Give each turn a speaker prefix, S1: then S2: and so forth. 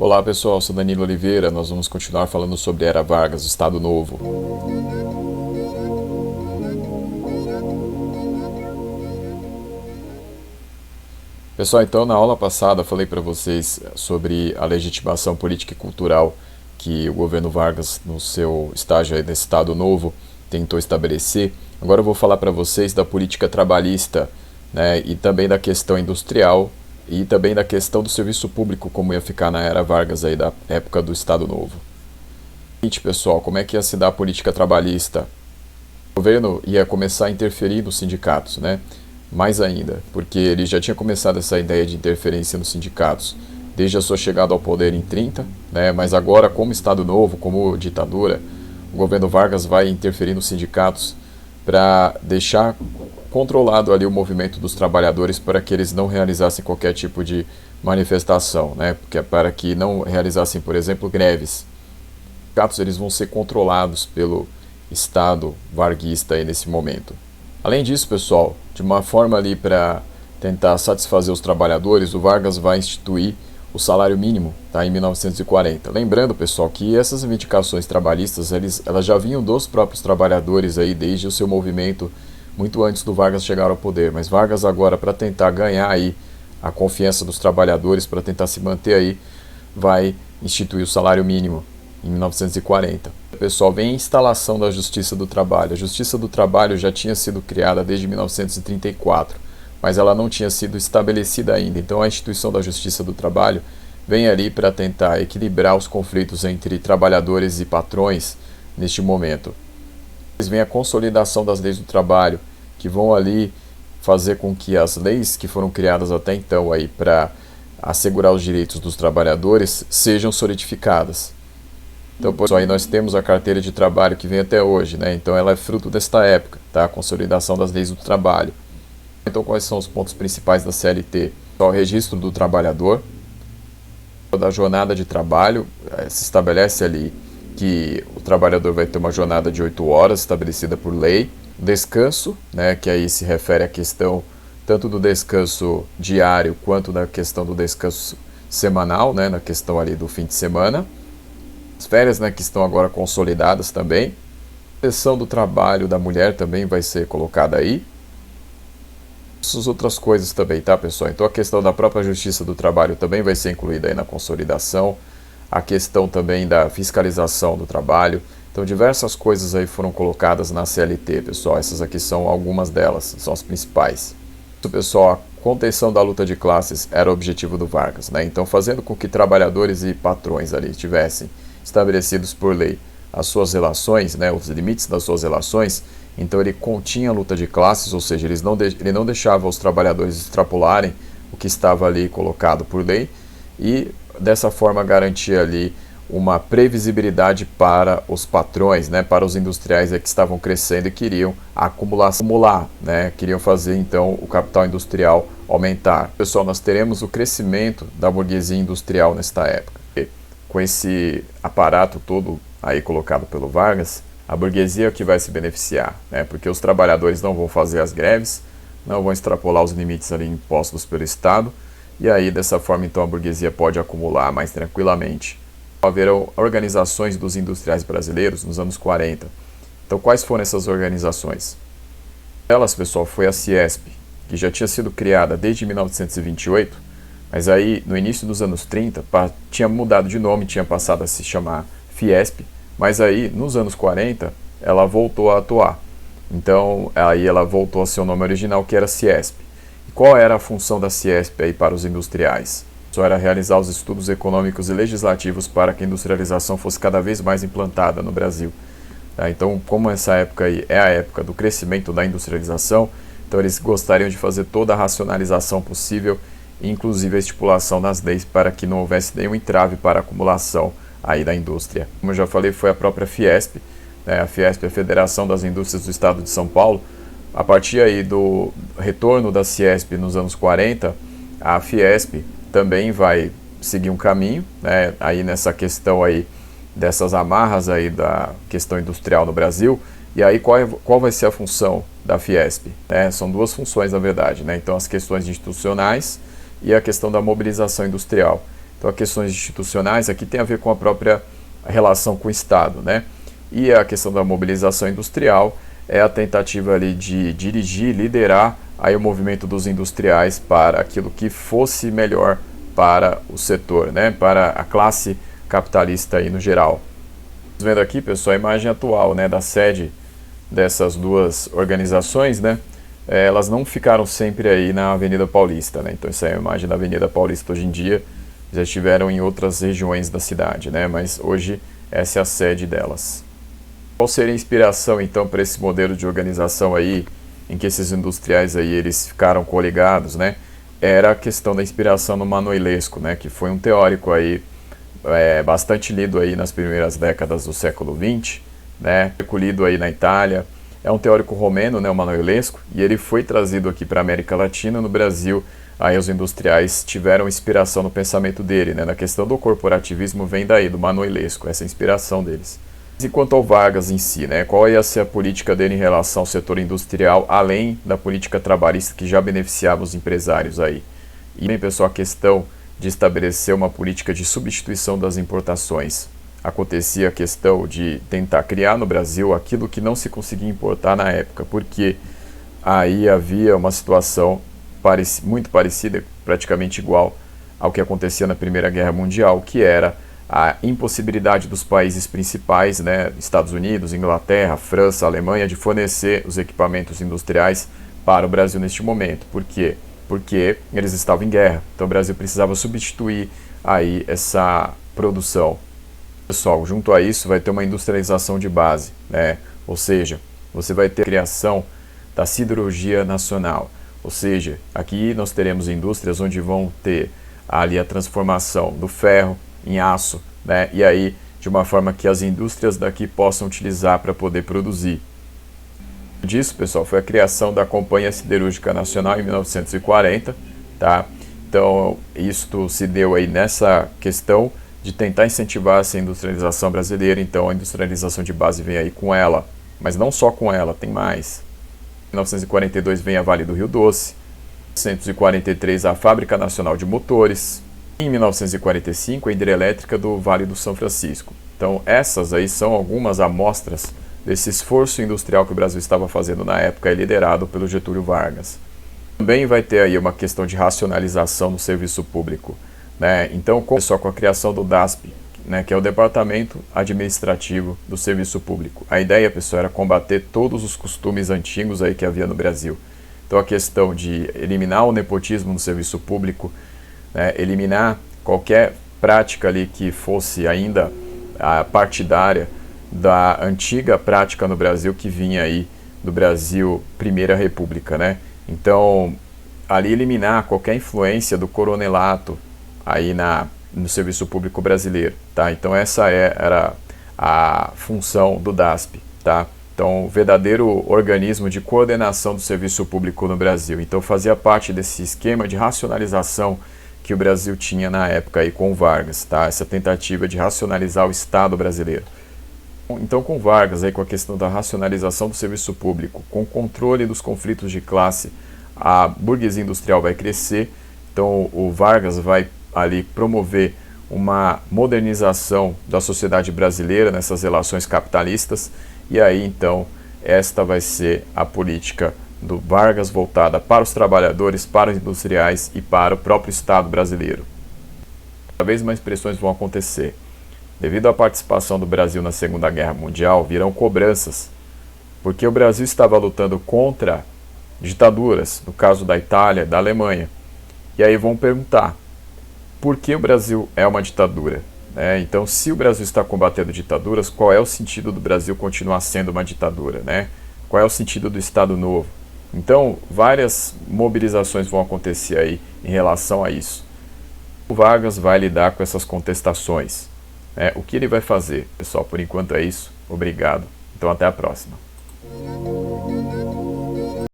S1: Olá pessoal, sou Danilo Oliveira, nós vamos continuar falando sobre Era Vargas, Estado Novo. Pessoal, então na aula passada eu falei para vocês sobre a legitimação política e cultural que o governo Vargas, no seu estágio aí desse Estado Novo, tentou estabelecer. Agora eu vou falar para vocês da política trabalhista, né, e também da questão industrial e também da questão do serviço público, como ia ficar na era Vargas aí da época do Estado Novo. Pessoal, como é que ia se dar a política trabalhista? O governo ia começar a interferir nos sindicatos, né? Mais ainda, porque ele já tinha começado essa ideia de interferência nos sindicatos desde a sua chegada ao poder em 30, né? Mas agora, como Estado Novo, como ditadura, o governo Vargas vai interferir nos sindicatos para deixar controlado ali o movimento dos trabalhadores para que eles não realizassem qualquer tipo de manifestação, né? Para que não realizassem, por exemplo, greves. Os sindicatos eles vão ser controlados pelo Estado varguista aí nesse momento. Além disso, pessoal, de uma forma ali para tentar satisfazer os trabalhadores, o Vargas vai instituir o salário mínimo, tá, em 1940. Lembrando, pessoal, que essas reivindicações trabalhistas, elas já vinham dos próprios trabalhadores aí desde o seu movimento muito antes do Vargas chegar ao poder. Mas Vargas agora, para tentar ganhar aí a confiança dos trabalhadores, para tentar se manter aí, vai instituir o salário mínimo em 1940. Pessoal, vem a instalação da Justiça do Trabalho. A Justiça do Trabalho já tinha sido criada desde 1934, mas ela não tinha sido estabelecida ainda. Então a instituição da Justiça do Trabalho vem ali para tentar equilibrar os conflitos entre trabalhadores e patrões neste momento. Vem a consolidação das leis do trabalho, que vão ali fazer com que as leis que foram criadas até então aí para assegurar os direitos dos trabalhadores sejam solidificadas. Então, por isso aí nós temos a carteira de trabalho que vem até hoje, né? Então ela é fruto desta época, tá? A consolidação das leis do trabalho. Então quais são os pontos principais da CLT? O registro do trabalhador, da jornada de trabalho, se estabelece ali que o trabalhador vai ter uma jornada de 8 horas estabelecida por lei. Descanso, né? Que aí se refere à questão tanto do descanso diário quanto da questão do descanso semanal, né? Na questão ali do fim de semana. As férias, né, que estão agora consolidadas também. A proteção do trabalho da mulher também vai ser colocada aí. Essas outras coisas também, tá, pessoal? Então a questão da própria Justiça do Trabalho também vai ser incluída aí na consolidação. A questão também da fiscalização do trabalho. Então diversas coisas aí foram colocadas na CLT, pessoal. Essas aqui são algumas delas, são as principais. Isso, pessoal, a contenção da luta de classes era o objetivo do Vargas, né? Então fazendo com que trabalhadores e patrões ali tivessem estabelecidos por lei as suas relações, né, os limites das suas relações, então ele continha a luta de classes, ou seja, ele não deixava os trabalhadores extrapolarem o que estava ali colocado por lei e dessa forma garantia ali uma previsibilidade para os patrões, né, para os industriais que estavam crescendo e queriam acumular, né, queriam fazer então o capital industrial aumentar. Pessoal, nós teremos o crescimento da burguesia industrial nesta época. Com esse aparato todo aí colocado pelo Vargas, a burguesia é o que vai se beneficiar, né? Porque os trabalhadores não vão fazer as greves, não vão extrapolar os limites ali impostos pelo Estado, e aí dessa forma então a burguesia pode acumular mais tranquilamente. Haverão organizações dos industriais brasileiros nos anos 40. Então quais foram essas organizações? Elas, pessoal, foi a Ciesp, que já tinha sido criada desde 1928, mas aí, no início dos anos 30, tinha mudado de nome, tinha passado a se chamar Fiesp, mas aí, nos anos 40, ela voltou a atuar. Então, aí ela voltou ao seu nome original, que era Ciesp. E qual era a função da Ciesp aí para os industriais? Só era realizar os estudos econômicos e legislativos para que a industrialização fosse cada vez mais implantada no Brasil. Tá? Então, como essa época aí é a época do crescimento da industrialização, então eles gostariam de fazer toda a racionalização possível, inclusive a estipulação das leis para que não houvesse nenhum entrave para a acumulação aí da indústria. Como eu já falei, foi a própria Fiesp, né? A Fiesp é a Federação das Indústrias do Estado de São Paulo. A partir aí do retorno da Ciesp nos anos 40, a Fiesp também vai seguir um caminho, né? Aí nessa questão aí dessas amarras aí da questão industrial no Brasil. E aí qual vai ser a função da Fiesp? São duas funções, na verdade, né? Então as questões institucionais e a questão da mobilização industrial. Então, as questões institucionais aqui tem a ver com a própria relação com o Estado, né? E a questão da mobilização industrial é a tentativa ali de dirigir, liderar aí o movimento dos industriais para aquilo que fosse melhor para o setor, né? Para a classe capitalista aí no geral. Vendo aqui, pessoal, a imagem atual, né, da sede dessas duas organizações, né? Elas não ficaram sempre aí na Avenida Paulista, né? Então essa é a imagem da Avenida Paulista hoje em dia. Já estiveram em outras regiões da cidade, né? Mas hoje essa é a sede delas. Qual seria a inspiração então para esse modelo de organização aí, em que esses industriais aí eles ficaram coligados, né? Era a questão da inspiração no Manuelesco, né? Que foi um teórico aí bastante lido aí nas primeiras décadas do século XX, né? Recolhido aí na Itália. É um teórico romeno, né? O Manuelesco, e ele foi trazido aqui para a América Latina, no Brasil. Aí os industriais tiveram inspiração no pensamento dele, né? Na questão do corporativismo vem daí, do Manuelesco, essa inspiração deles. E quanto ao Vargas em si, né? Qual ia ser a política dele em relação ao setor industrial, além da política trabalhista que já beneficiava os empresários aí? E bem, pessoal, a questão de estabelecer uma política de substituição das importações. Acontecia a questão de tentar criar no Brasil aquilo que não se conseguia importar na época, porque aí havia uma situação muito parecida, praticamente igual ao que acontecia na Primeira Guerra Mundial, que era a impossibilidade dos países principais, né, Estados Unidos, Inglaterra, França, Alemanha, de fornecer os equipamentos industriais para o Brasil neste momento. Por quê? Porque eles estavam em guerra. Então o Brasil precisava substituir aí essa produção. Pessoal, junto a isso vai ter uma industrialização de base, né? Ou seja, você vai ter a criação da siderurgia nacional. Ou seja, aqui nós teremos indústrias onde vão ter ali a transformação do ferro em aço, né? E aí de uma forma que as indústrias daqui possam utilizar para poder produzir. Disso, pessoal, foi a criação da Companhia Siderúrgica Nacional em 1940, tá? Então, isto se deu aí nessa questão de tentar incentivar essa industrialização brasileira. Então, a industrialização de base vem aí com ela, mas não só com ela, tem mais. Em 1942 vem a Vale do Rio Doce, em 1943 a Fábrica Nacional de Motores, em 1945 a hidrelétrica do Vale do São Francisco. Então essas aí são algumas amostras desse esforço industrial que o Brasil estava fazendo na época, liderado pelo Getúlio Vargas. Também vai ter aí uma questão de racionalização do serviço público, né? Então começou com a criação do DASP, né, que é o Departamento Administrativo do Serviço Público. A ideia, pessoal, era combater todos os costumes antigos aí que havia no Brasil. Então a questão de eliminar o nepotismo no serviço público, né, eliminar qualquer prática ali que fosse ainda a partidária da antiga prática no Brasil que vinha aí do Brasil Primeira República, né? Então ali eliminar qualquer influência do coronelato aí no serviço público brasileiro, tá? Então essa era a função do DASP, tá? Então, o verdadeiro organismo de coordenação do serviço público no Brasil. Então, fazia parte desse esquema de racionalização que o Brasil tinha na época aí com Vargas, tá? Essa tentativa de racionalizar o Estado brasileiro. Então, com Vargas, aí, com a questão da racionalização do serviço público, com o controle dos conflitos de classe, a burguesia industrial vai crescer. Então, o Vargas vai ali promover uma modernização da sociedade brasileira nessas relações capitalistas, e aí então esta vai ser a política do Vargas voltada para os trabalhadores, para os industriais e para o próprio Estado brasileiro. Cada vez mais pressões vão acontecer. Devido à participação do Brasil na Segunda Guerra Mundial, virão cobranças, porque o Brasil estava lutando contra ditaduras, no caso da Itália, da Alemanha. E aí vão perguntar, por que o Brasil é uma ditadura? Então, se o Brasil está combatendo ditaduras, qual é o sentido do Brasil continuar sendo uma ditadura? Né? Qual é o sentido do Estado Novo? Então, várias mobilizações vão acontecer aí em relação a isso. O Vargas vai lidar com essas contestações. O que ele vai fazer? Pessoal, por enquanto é isso. Obrigado. Então, até a próxima.